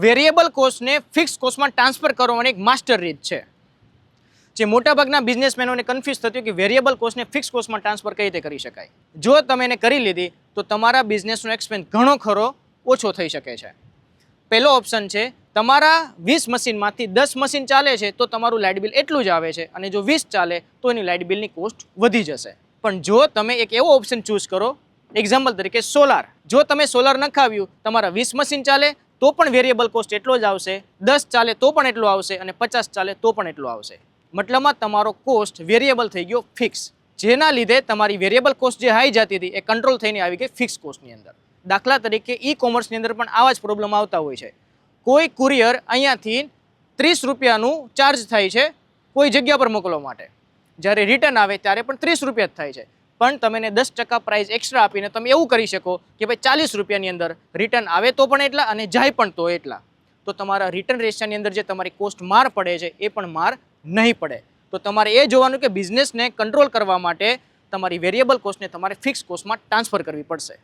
Variable કોસ્ટને fix કોસ્ટમાં transfer કરવાની એક માસ્ટર રીત છે. જે મોટાભાગના બિઝનેસમેનોને કન્ફ્યુઝ થતું કે વેરિયેબલ કોસ્ટને ફિક્સ કોસ્ટમાં ટ્રાન્સફર કઈ રીતે કરી શકાય. જો તમે એને કરી લીધી તો તમારા બિઝનેસનો એક્સપેન્સ ઘણો ખરો ઓછો થઈ શકે છે. પહેલો ઓપ્શન છે, તમારા 20 મશીનમાંથી 10 મશીન ચાલે છે તો તમારું લાઇટ બિલ એટલું જ આવે છે, અને જો 20 ચાલે તો એની લાઇટ બિલની કોસ્ટ વધી જશે. પણ જો તમે એક એવો ઓપ્શન ચૂઝ કરો, એક્ઝામ્પલ તરીકે સોલાર, જો તમે સોલાર નખાવ્યું, તમારા 20 મશીન ચાલે તો પણ વેરિયેબલ કોસ્ટ એટલો જ આવશે, 10 ચાલે તો પણ એટલો આવશે, અને 50 ચાલે તો પણ એટલો આવશે. મતલબમાં તમારો કોસ્ટ વેરિયેબલ થઈ ગયો ફિક્સ, જેના લીધે તમારી વેરિયેબલ કોસ્ટ જે હાઈ જતી હતી એ કંટ્રોલ થઈને આવી ગઈ ફિક્સ કોસ્ટની અંદર. દાખલા તરીકે ઈ કોમર્સની અંદર પણ આવા જ પ્રોબ્લેમ આવતા હોય છે. કોઈ કુરિયર અહીંયાથી 30 રૂપિયાનું ચાર્જ થાય છે કોઈ જગ્યા પર મોકલવા માટે, જ્યારે રિટર્ન આવે ત્યારે પણ 30 રૂપિયા જ થાય છે. પણ તમે એને 10% પ્રાઇસ એક્સ્ટ્રા આપીને તમે એવું કરી શકો કે ભાઈ 40 રૂપિયાની અંદર રિટર્ન આવે તો પણ એટલા અને જાય પણ તો એટલા. તો તમારા રિટર્ન રેશિયોની અંદર જે તમારી કોસ્ટ માર પડે છે એ પણ માર નહીં પડે. તો તમારે એ જોવાનું કે બિઝનેસને કંટ્રોલ કરવા માટે તમારી વેરિયેબલ કોસ્ટને તમારે ફિક્સ કોસ્ટમાં ટ્રાન્સફર કરવી પડશે.